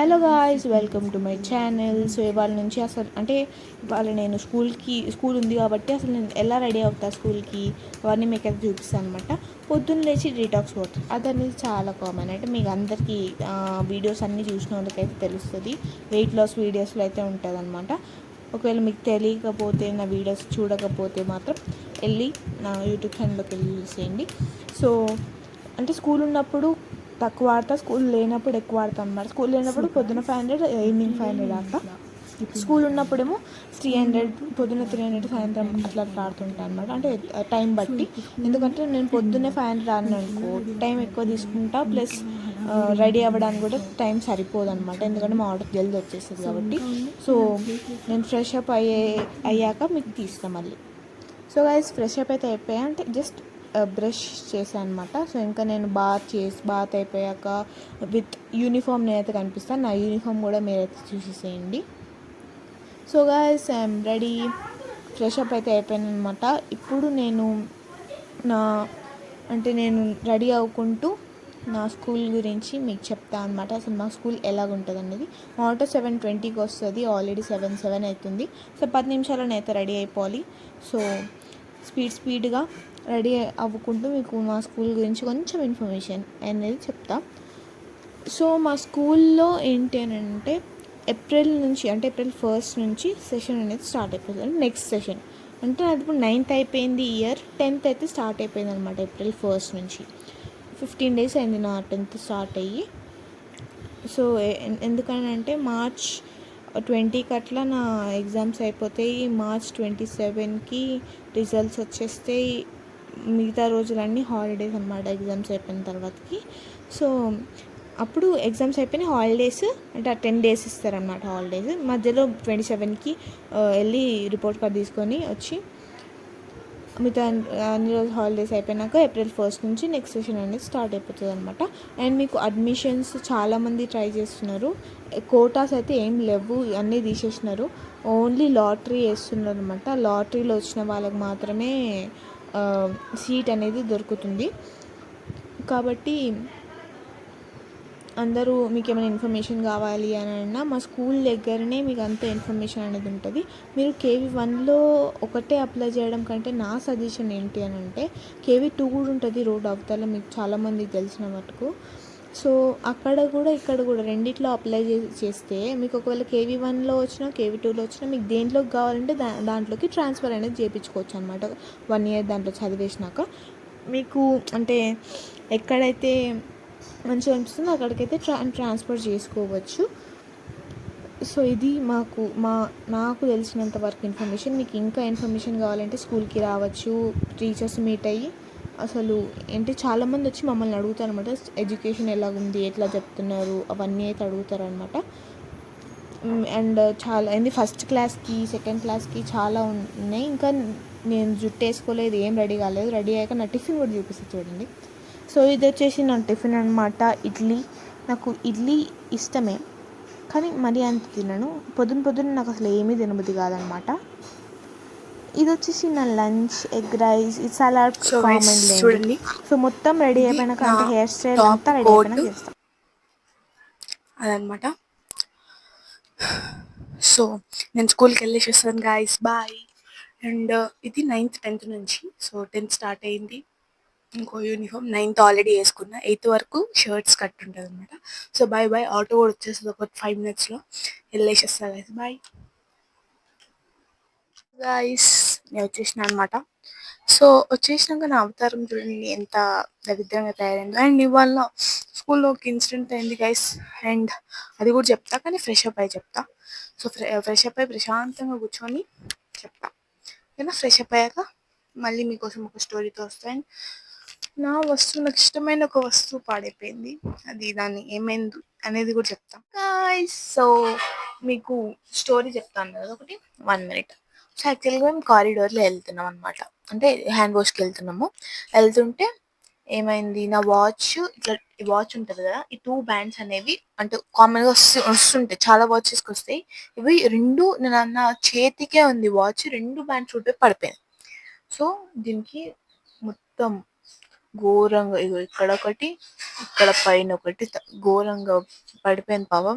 Hello guys, welcome to my channel. So ఇవాళ నుంచి ఇవాళ నేను స్కూల్ ఉంది కాబట్టి అసలు నేను ఎలా రెడీ అవుతా స్కూల్కి అవన్నీ మీకు అయితే చూపిస్తాను అనమాట. పొద్దున్న లేచి డీటాక్స్ వాటర్ అదనేది చాలా కామన్. అంటే మీకు అందరికీ వీడియోస్ అన్నీ చూసిన వాళ్ళకైతే తెలుస్తుంది. వెయిట్ లాస్ వీడియోస్లో అయితే ఉంటుంది అనమాట. ఒకవేళ మీకు తెలియకపోతే, నా వీడియోస్ చూడకపోతే మాత్రం వెళ్ళి నా యూట్యూబ్ ఛానల్లోకి వెళ్ళి చూసేయండి. సో అంటే స్కూల్ ఉన్నప్పుడు తక్కువ వాడతా, స్కూల్ లేనప్పుడు ఎక్కువ వాడతాం అన్నమాట. స్కూల్ లేనప్పుడు పొద్దున 500, ఈవినింగ్ 500 ఆడతా. స్కూల్ ఉన్నప్పుడేమో 300, పొద్దున్న 300, సాయంత్రం అట్లా ఆడుతుంటాను అనమాట. అంటే టైం బట్టి. ఎందుకంటే నేను పొద్దున్నే 500 ఆడిన అనుకో టైం ఎక్కువ తీసుకుంటా, ప్లస్ రెడీ అవ్వడానికి కూడా టైం సరిపోదు అనమాట. ఎందుకంటే మా ఆర్డర్ జల్దీ వచ్చేస్తుంది కాబట్టి. సో నేను ఫ్రెష్ అప్ అయ్యాక మీకు తీస్తాను మళ్ళీ. సో గైస్, ఫ్రెష్ అప్ అయితే అయిపోయా, అంటే జస్ట్ బ్రష్ చేశాను అనమాట. సో ఇంకా నేను బాత్ అయిపోయాక విత్ యూనిఫామ్ నేనైతే కనిపిస్తాను. నా యూనిఫామ్ కూడా మీరైతే చూసేసేయండి. So guys, I'm ready. Fresh up అయితే అయిపోయాను అనమాట. ఇప్పుడు నేను నేను రెడీ అవ్వుకుంటూ నా స్కూల్ గురించి మీకు చెప్తాను అనమాట. అసలు మా స్కూల్ ఎలాగుంటుంది అనేది. మా ఆటో 7:20కి వస్తుంది, ఆల్రెడీ 7 అవుతుంది. సో 10 నిమిషాల్లో అయితే రెడీ అయిపోవాలి. సో స్పీడ్గా రెడీ అవ్వుకుంటూ మీకు మా స్కూల్ గురించి కొంచెం ఇన్ఫర్మేషన్ అనేది చెప్తా. సో మా స్కూల్లో ఏంటి అని అంటే ఏప్రిల్ 1 నుంచి సెషన్ అనేది స్టార్ట్ అయిపోతుంది. అంటే నెక్స్ట్ సెషన్ అంటే అది ఇప్పుడు 9th అయిపోయింది ఇయర్, 10th అయితే స్టార్ట్ అయిపోయింది అనమాట. ఏప్రిల్ 1 నుంచి 15 days అయింది నా 10th స్టార్ట్ అయ్యి. సో ఎందుకని అంటే March 20కి అట్లా నా ఎగ్జామ్స్ అయిపోతాయి. March 27కి రిజల్ట్స్ వచ్చేస్తాయి. మిగతా రోజులన్నీ హాలిడేస్ అనమాట ఎగ్జామ్స్ అయిపోయిన తర్వాతకి. సో అప్పుడు ఎగ్జామ్స్ అయిపోయిన హాలిడేస్ అంటే 10 days ఇస్తారనమాట హాలిడేస్. మధ్యలో 27కి వెళ్ళి రిపోర్ట్ కార్డ్ తీసుకొని వచ్చి మిగతా అన్ని రోజు హాలిడేస్ అయిపోయినాక April 1 నుంచి నెక్స్ట్ సెషన్ అనేది స్టార్ట్ అయిపోతుంది అనమాట. అండ్ మీకు అడ్మిషన్స్ చాలామంది ట్రై చేస్తున్నారు. కోటాస్ అయితే ఏం లేవు, అన్నీ తీసేసినారు. ఓన్లీ లాటరీ వేస్తున్నారు అనమాట. లాటరీలో వచ్చిన వాళ్ళకి మాత్రమే సీట్ అనేది దొరుకుతుంది. కాబట్టి అందరూ మీకు ఏమైనా ఇన్ఫర్మేషన్ కావాలి అని అన్నా మా స్కూల్ దగ్గరనే మీకు అంత ఇన్ఫర్మేషన్ అనేది ఉంటుంది. మీరు KV1లో ఒకటే అప్లై చేయడం కంటే నా సజెషన్ ఏంటి అని అంటే KV2 కూడా ఉంటుంది రోడ్ అవతల, మీకు చాలామందికి తెలిసిన మటుకు. సో అక్కడ కూడా ఇక్కడ కూడా రెండిట్లో అప్లై చేస్తే మీకు ఒకవేళ KV1లో వచ్చినా KV2లో వచ్చినా మీకు దేంట్లోకి కావాలంటే దాంట్లోకి ట్రాన్స్ఫర్ అనేది చేయించుకోవచ్చు అనమాట. 1 year దాంట్లో చదివేసినాక మీకు అంటే ఎక్కడైతే మంచిగా అనిపిస్తుందో అక్కడికైతే ట్రాన్స్ఫర్ చేసుకోవచ్చు. సో ఇది నాకు తెలిసినంత వరకు ఇన్ఫర్మేషన్. మీకు ఇంకా ఇన్ఫర్మేషన్ కావాలంటే స్కూల్కి రావచ్చు, టీచర్స్ మీట్ అయ్యి అసలు ఏంటి చాలామంది వచ్చి మమ్మల్ని అడుగుతారు అనమాట. ఎడ్యుకేషన్ ఎలాగుంది, ఎట్లా చెప్తున్నారు, అవన్నీ అయితే అడుగుతారు అనమాట. అండ్ చాలా ఏంది ఫస్ట్ క్లాస్కి సెకండ్ క్లాస్కి చాలా ఉన్నాయి. ఇంకా నేను జుట్టు వేసుకోలేదు, ఏం రెడీ కాలేదు. రెడీ అయ్యాక నా టిఫిన్ కూడా చూపిస్తాను చూడండి. సో ఇది వచ్చేసి నా టిఫిన్ అనమాట. నాకు ఇడ్లీ ఇష్టమే, కానీ మరీ అంత తినను. పొద్దున్న నాకు అసలు ఏమీ తినబుద్ధి కాదనమాట. ఇది వచ్చేసి నా లంచ్, ఎగ్ రైస్, ఇది సలాడ్ కామన్ చూడండి. సో మొత్తం రెడీ అయిపోయినాక అంటే హెయిర్ స్టైల్ అంతా రెడీ అయిపోయినాక చేస్తాం అదనమాట. సో నేను స్కూల్కి వెళ్ళేసి వస్తాను గాయస్, బాయ్. అండ్ ఇది 9th 10th నుంచి. సో 10th స్టార్ట్ అయింది, ఇంకో యూనిఫామ్. 9th ఆల్రెడీ వేసుకున్నా, 8th వరకు షర్ట్స్ కట్ ఉంటుంది అనమాట. So bye. ఆటో కూడా వచ్చేస్తుంది ఒక 5 minutesలో. వెళ్ళేసి వస్తాను గాయస్, బాయ్. గాయస్ నేను వచ్చేసిన అనమాట. సో వచ్చేసినాక నా అవతారం చూడండి ఎంత దరిద్రంగా తయారైందో. అండ్ ఇవాళ స్కూల్లో ఒక ఇన్సిడెంట్ అయింది గైస్, అండ్ అది కూడా చెప్తా, కానీ ఫ్రెష్ అప్ అయి చెప్తా. సో ఫ్రెష్ అప్ అయి ప్రశాంతంగా కూర్చొని చెప్తా, ఓకేనా? ఫ్రెష్ అప్ అయ్యాక మళ్ళీ మీకోసం ఒక స్టోరీతో వస్తాయి. అండ్ నాకు ఇష్టమైన ఒక వస్తువు పాడైపోయింది, అది దాన్ని ఏమైంది అనేది కూడా చెప్తా గైస్. సో మీకు స్టోరీ చెప్తాను కదా ఒకటి, 1 minute. సో యాక్చువల్గా మేము కారిడార్లో వెళ్తున్నాం అనమాట, అంటే హ్యాండ్ వాష్కి వెళ్తుంటే ఏమైంది, నా వాచ్ ఇట్లా వాచ్ ఉంటుంది కదా, ఈ 2 bands అనేవి అంటే కామన్గా వస్తుంటాయి, చాలా వాచెస్కి వస్తాయి. ఇవి 2 నా చేతికే ఉంది వాచ్, 2 bands ఊడిపోయి పడిపోయింది. సో దీనికి మొత్తం ఘోరంగా ఇక్కడ ఒకటి, ఇక్కడ పైన ఒకటి ఘోరంగా పడిపోయింది పాపం.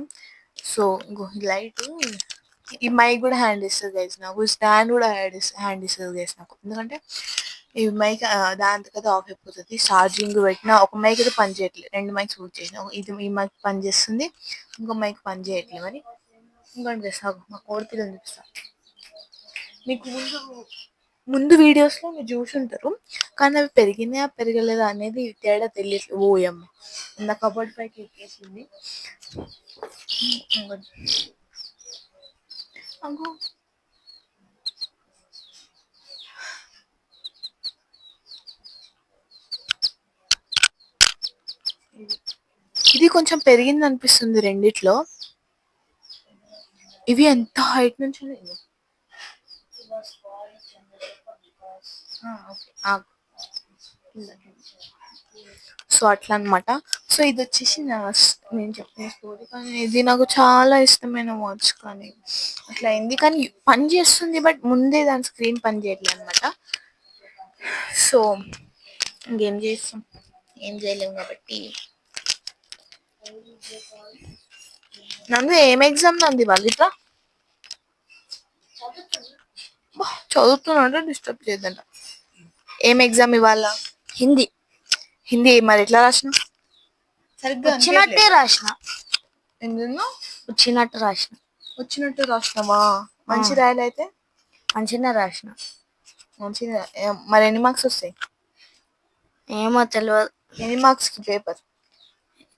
సో ఇంకో లైట్ ఈ మైక్ కూడా హ్యాండ్ ఇస్తుంది గైస్ నాకు, స్టాండ్ కూడా హ్యాండ్ ఇస్తుంది గైస్ నాకు. ఎందుకంటే ఈ మైక్ దాని కదా ఆఫ్ అయిపోతుంది. ఛార్జింగ్ పెట్టిన ఒక మైక్ అయితే పని చేయట్లేదు, 2 మైక్స్ యూజ్ చేసిన. ఇది ఈ మైక్ పని చేస్తుంది, ఇంకో మైక్ పని చేయట్లేదు. మరి ఇంకోటి చేస్తా, మా కోడిపిల్లని చూపిస్తా మీకు. ముందు వీడియోస్లో మీరు చూసి ఉంటారు, కానీ అవి పెరిగినాయా పెరగలేదా అనేది తేడా తెలియట్లేదు. ఓయమ్మ నా కబోర్డ్ పైకి ఎక్కేసింది. అగో ఇది కొంచెం పెరిగింది అనిపిస్తుంది రెండిట్లో. ఇవి ఎంత హైట్ నుంచి ఉన్నాయి. సో అట్లా అనమాట. సో ఇది వచ్చేసి నేను చెప్పిన స్టోరీ, కానీ ఇది నాకు చాలా ఇష్టమైన వాచ్. కానీ అట్లా అయింది, కానీ పని చేస్తుంది, బట్ ముందే దాని స్క్రీన్ పని చేయట్లేదు అనమాట. సో ఇంకేం చేస్తాం, ఏం చేయలేము కాబట్టి. నందు ఏం ఎగ్జామ్ నంది వాళ్ళు ఇట్లా చదువుతున్నా డిస్టర్బ్ చేయదంట. ఏం ఎగ్జామ్ ఇవాళ? హిందీ. హిందీ మరి ఎట్లా రాసిన? సరిగ్గా వచ్చినట్టే రాసిన. ఎందుకు వచ్చినట్టు రాసిన. వచ్చినట్టు రాసినావా? మంచి రాయలు అయితే మంచిగా రాసిన. మంచిగా. మరి ఎన్ని మార్క్స్ వస్తాయి? ఏమో తెలియదు. ఎన్ని మార్క్స్ కి పేపర్?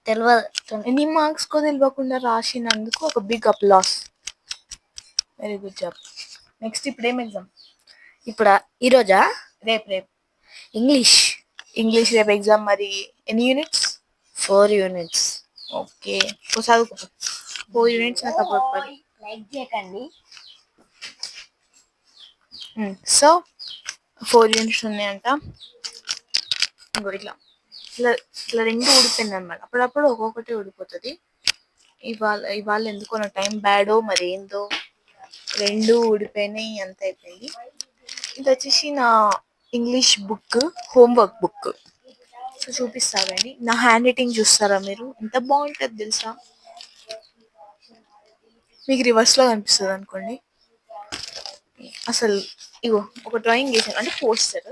తెలియదు. ఎన్ని మార్క్స్ కో తెలియకుండా రాసినందుకు ఒక big applause. Very good job. Next ఇప్పుడు ఏం ఎగ్జామ్? ఇప్పుడు ఈరోజా? రేపు ఇంగ్లీష్. ఇంగ్లీష్ రేపు ఎగ్జామ్. మరి ఎన్ని యూనిట్స్? 4 యూనిట్స్. ఓకే, చదువుకో. 4 యూనిట్స్ నాకు అప్పుడు. లైక్ చేయకండి. సో 4 యూనిట్స్ ఉన్నాయంట. ఇంకో ఇట్లా ఇట్లా ఇట్లా రెండు ఊడిపోయింది అనమాట. అప్పుడప్పుడు ఒక్కొక్కటి ఊడిపోతుంది. ఇవాళ ఎందుకో నా టైం బ్యాడో మరి ఏందో, రెండు ఊడిపోయినాయి, అంత అయిపోయింది. ఇది వచ్చేసి నా English book, homework book. So చూపిస్తారండి, నా హ్యాండ్ రైటింగ్ చూస్తారా మీరు? ఎంత బాగుంటుంది తెలుసా? మీకు రివర్స్లో కనిపిస్తుంది అనుకోండి. అసలు ఇగో ఒక డ్రాయింగ్ వేసాను, అంటే పోస్టర్.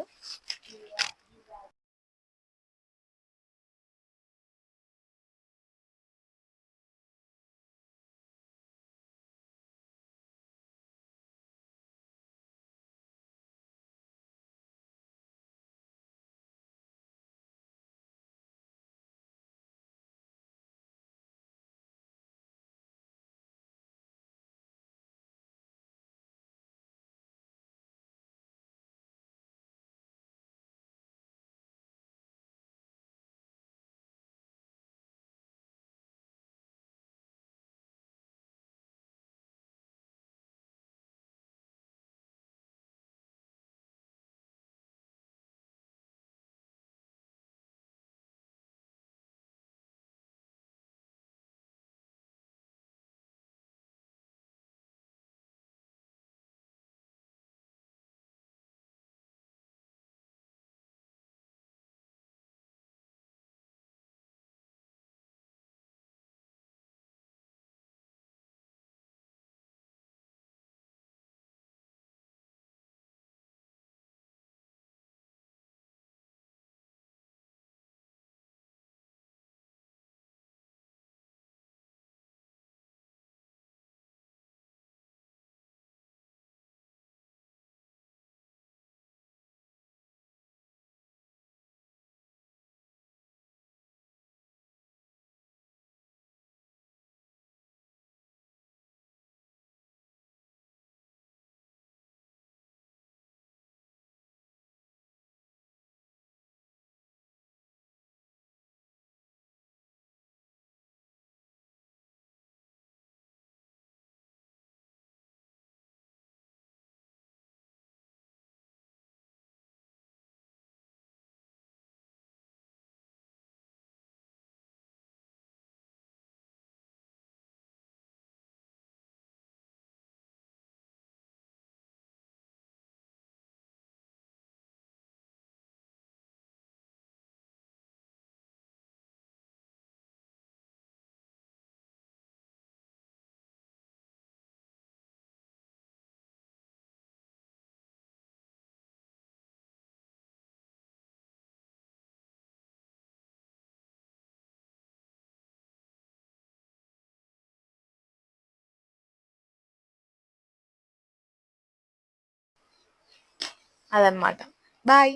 అదనమాట. బాయ్.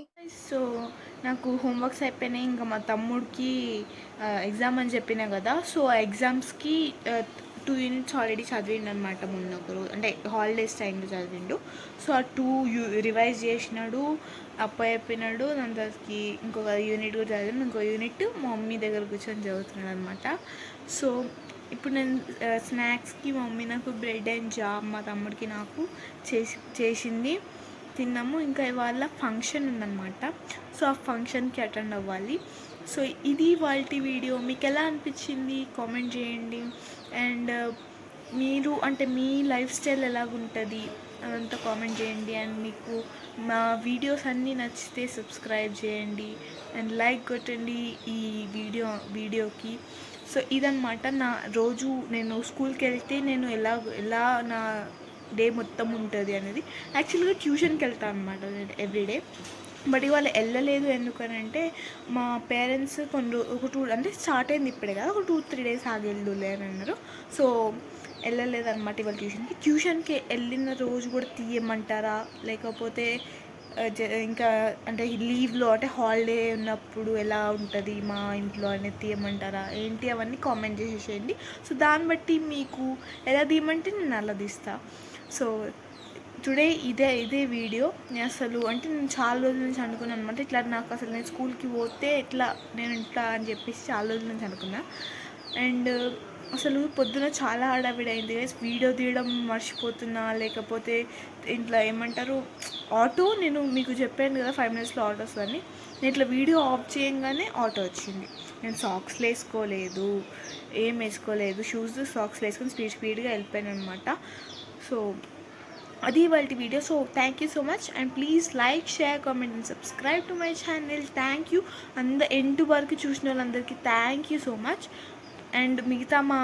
సో నాకు హోంవర్క్స్ అయిపోయినాయి. ఇంకా మా తమ్ముడికి ఎగ్జామ్ అని చెప్పినా కదా, సో ఆ ఎగ్జామ్స్కి 2 యూనిట్స్ ఆల్రెడీ చదివిండు అనమాట. మొన్న ఒక రోజు అంటే హాలిడేస్ టైంలో చదివిండు. సో ఆ 2 రివైజ్ చేసినాడు, అయిపోయినాడు. దాని తర్వాతకి ఇంకొక యూనిట్ కూడా చదివాను. ఇంకో యూనిట్ మా మమ్మీ దగ్గర కూర్చొని చదువుతున్నాడు అనమాట. సో ఇప్పుడు నేను స్నాక్స్కి మా మమ్మీ నాకు బ్రెడ్ అండ్ జామ్ మా తమ్ముడికి నాకు చేసింది, తిన్నాము. ఇంకా ఇవాళ ఫంక్షన్ ఉందన్నమాట. సో ఆ ఫంక్షన్కి అటెండ్ అవ్వాలి. సో ఇది వాళ్ళ వీడియో. మీకు ఎలా అనిపించింది కామెంట్ చేయండి. అండ్ మీరు అంటే మీ లైఫ్ స్టైల్ ఎలాగుంటుంది అదంతా కామెంట్ చేయండి. అండ్ మీకు మా వీడియోస్ అన్నీ నచ్చితే సబ్స్క్రైబ్ చేయండి అండ్ లైక్ కొట్టండి ఈ వీడియోకి. సో ఇదన్నమాట నా రోజు. నేను స్కూల్కి వెళ్తే నేను ఎలా నా డే మొత్తం ఉంటుంది అనేది. యాక్చువల్గా ట్యూషన్కి వెళ్తాను అనమాట ఎవ్రీడే. బట్ ఇవాళ వెళ్ళలేదు. ఎందుకనంటే మా పేరెంట్స్ ఒక 2 అంటే స్టార్ట్ అయింది ఇప్పుడే కదా, ఒక 2-3 డేస్ ఆగి వెళ్దులే అని అన్నారు. సో వెళ్ళలేదు అనమాట ఇవాళ ట్యూషన్కి వెళ్ళిన రోజు కూడా తీయమంటారా, లేకపోతే ఇంకా అంటే లీవ్లో అంటే హాలిడే ఉన్నప్పుడు ఎలా ఉంటుంది మా ఇంట్లో అనేది తీయమంటారా ఏంటి, అవన్నీ కామెంట్ చేసేసేయండి. సో దాన్ని బట్టి మీకు ఎలా తీయమంటే నేను అలా తీస్తా. సో టుడే ఇదే వీడియో. నేను చాలా రోజుల నుంచి అనుకున్నాను అనమాట, ఇట్లా నాకు అసలు నేను స్కూల్కి పోతే నేను ఇట్లా అని చెప్పేసి చాలా రోజుల నుంచి అనుకున్నా. అండ్ అసలు పొద్దున చాలా హడావిడైంది గైస్. వీడియో తీయడం మర్చిపోతున్నా, లేకపోతే ఇంట్లో ఏమంటారు ఆటో, నేను మీకు చెప్పాను కదా 5 minutesలో ఆటో వస్తుందని. నేను ఇట్లా వీడియో ఆఫ్ చేయంగానే ఆటో వచ్చింది. నేను సాక్స్లు వేసుకోలేదు, ఏం వేసుకోలేదు, షూస్ సాక్స్లు వేసుకొని స్పీడ్గా వెళ్ళిపోయాను అనమాట. సో అది వాళ్ళ video. So thank you so much and please like, share, comment and subscribe to my channel. Thank you end వరకు చూసిన వాళ్ళందరికీ thank you so much. And మిగతా మా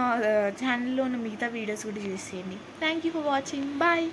ఛానల్లో ఉన్న మిగతా వీడియోస్ కూడా చూసేయండి. Thank you for watching. Bye.